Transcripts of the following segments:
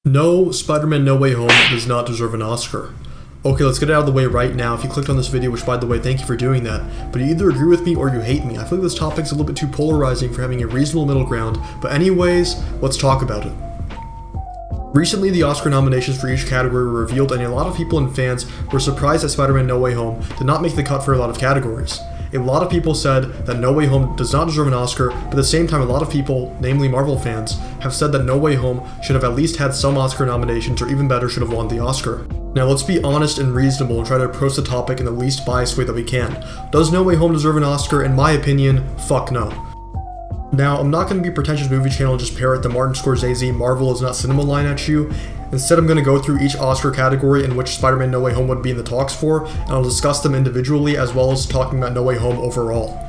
No, Spider-Man No Way Home does not deserve an Oscar. Okay, let's get it out of the way right now. If you clicked on this video, which by the way, thank you for doing that, but you either agree with me or you hate me. I feel like this topic's a little bit too polarizing for having a reasonable middle ground, but anyways, let's talk about it. Recently, the Oscar nominations for each category were revealed, and a lot of people and fans were surprised that Spider-Man No Way Home did not make the cut for a lot of categories. A lot of people said that No Way Home does not deserve an Oscar, but at the same time a lot of people, namely Marvel fans, have said that No Way Home should have at least had some Oscar nominations, or even better, should have won the Oscar. Now let's be honest and reasonable and try to approach the topic in the least biased way that we can. Does No Way Home deserve an Oscar? In my opinion, fuck no. Now, I'm not going to be a pretentious movie channel and just parrot the Martin Scorsese Marvel is not cinema line at you. Instead, I'm going to go through each Oscar category in which Spider-Man No Way Home would be in the talks for, and I'll discuss them individually as well as talking about No Way Home overall.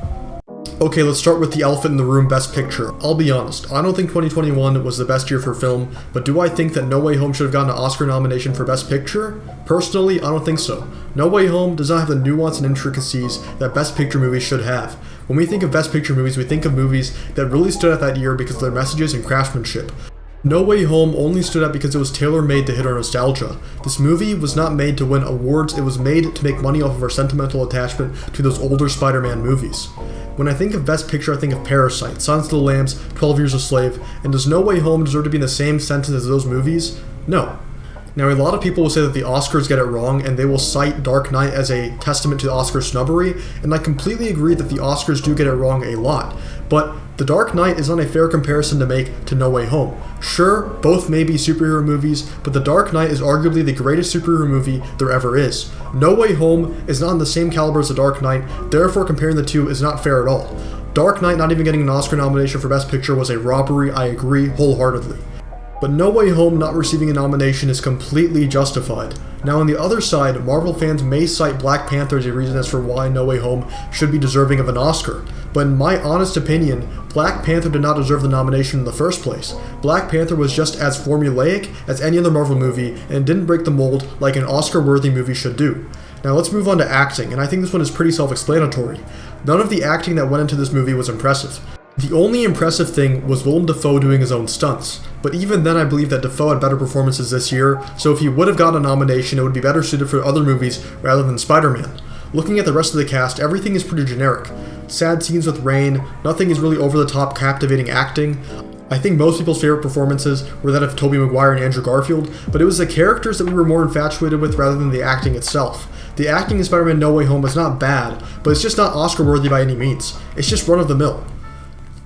Okay, let's start with the elephant in the room, Best Picture. I'll be honest, I don't think 2021 was the best year for film, but do I think that No Way Home should have gotten an Oscar nomination for Best Picture? Personally, I don't think so. No Way Home does not have the nuance and intricacies that Best Picture movies should have. When we think of Best Picture movies, we think of movies that really stood out that year because of their messages and craftsmanship. No Way Home only stood out because it was tailor-made to hit our nostalgia. This movie was not made to win awards, it was made to make money off of our sentimental attachment to those older Spider-Man movies. When I think of Best Picture, I think of Parasite, Silence of the Lambs, 12 Years a Slave, and does No Way Home deserve to be in the same sentence as those movies? No. Now, a lot of people will say that the Oscars get it wrong, and they will cite Dark Knight as a testament to the Oscar snubbery, and I completely agree that the Oscars do get it wrong a lot. But The Dark Knight is not a fair comparison to make to No Way Home. Sure, both may be superhero movies, but The Dark Knight is arguably the greatest superhero movie there ever is. No Way Home is not on the same caliber as The Dark Knight, therefore comparing the two is not fair at all. Dark Knight not even getting an Oscar nomination for Best Picture was a robbery, I agree wholeheartedly. But No Way Home not receiving a nomination is completely justified. Now on the other side, Marvel fans may cite Black Panther as a reason as for why No Way Home should be deserving of an Oscar. But in my honest opinion, Black Panther did not deserve the nomination in the first place. Black Panther was just as formulaic as any other Marvel movie and didn't break the mold like an Oscar-worthy movie should do. Now let's move on to acting, and I think this one is pretty self-explanatory. None of the acting that went into this movie was impressive. The only impressive thing was Willem Dafoe doing his own stunts, but even then I believe that Dafoe had better performances this year, so if he would have gotten a nomination it would be better suited for other movies rather than Spider-Man. Looking at the rest of the cast, everything is pretty generic. Sad scenes with rain, nothing is really over-the-top captivating acting. I think most people's favorite performances were that of Tobey Maguire and Andrew Garfield, but it was the characters that we were more infatuated with rather than the acting itself. The acting in Spider-Man No Way Home is not bad, but it's just not Oscar-worthy by any means. It's just run-of-the-mill.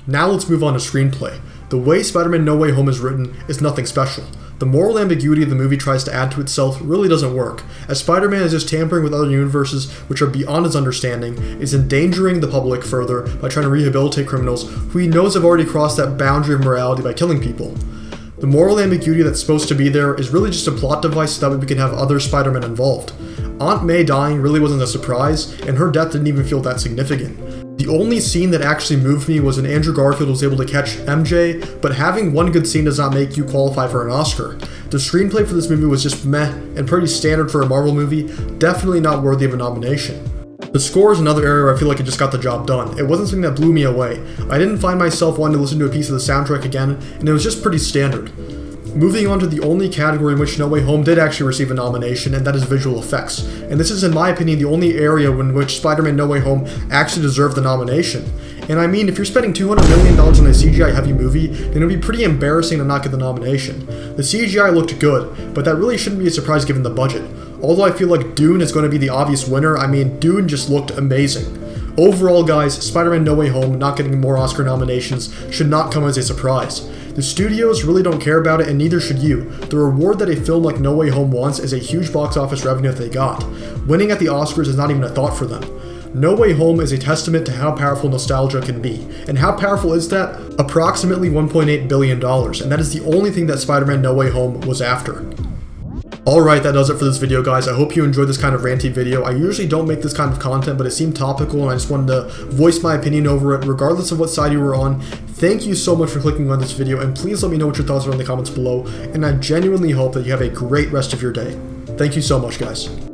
Now let's move on to screenplay. The way Spider-Man No Way Home is written is nothing special. The moral ambiguity the movie tries to add to itself really doesn't work, as Spider-Man is just tampering with other universes which are beyond his understanding, is endangering the public further by trying to rehabilitate criminals who he knows have already crossed that boundary of morality by killing people. The moral ambiguity that's supposed to be there is really just a plot device so that we can have other Spider-Men involved. Aunt May dying really wasn't a surprise, and her death didn't even feel that significant. The only scene that actually moved me was when Andrew Garfield was able to catch MJ, but having one good scene does not make you qualify for an Oscar. The screenplay for this movie was just meh and pretty standard for a Marvel movie, definitely not worthy of a nomination. The score is another area where I feel like it just got the job done. It wasn't something that blew me away. I didn't find myself wanting to listen to a piece of the soundtrack again, and it was just pretty standard. Moving on to the only category in which No Way Home did actually receive a nomination, and that is visual effects. And this is, in my opinion, the only area in which Spider-Man No Way Home actually deserved the nomination. And I mean, if you're spending $200 million on a CGI-heavy movie, then it would be pretty embarrassing to not get the nomination. The CGI looked good, but that really shouldn't be a surprise given the budget. Although I feel like Dune is going to be the obvious winner, I mean, Dune just looked amazing. Overall, guys, Spider-Man No Way Home not getting more Oscar nominations should not come as a surprise. The studios really don't care about it, and neither should you. The reward that a film like No Way Home wants is a huge box office revenue that they got. Winning at the Oscars is not even a thought for them. No Way Home is a testament to how powerful nostalgia can be. And how powerful is that? Approximately $1.8 billion, and that is the only thing that Spider-Man No Way Home was after. Alright, that does it for this video, guys. I hope you enjoyed this kind of ranty video. I usually don't make this kind of content, but it seemed topical and I just wanted to voice my opinion over it, regardless of what side you were on. Thank you so much for clicking on this video, and please let me know what your thoughts are in the comments below, and I genuinely hope that you have a great rest of your day. Thank you so much, guys.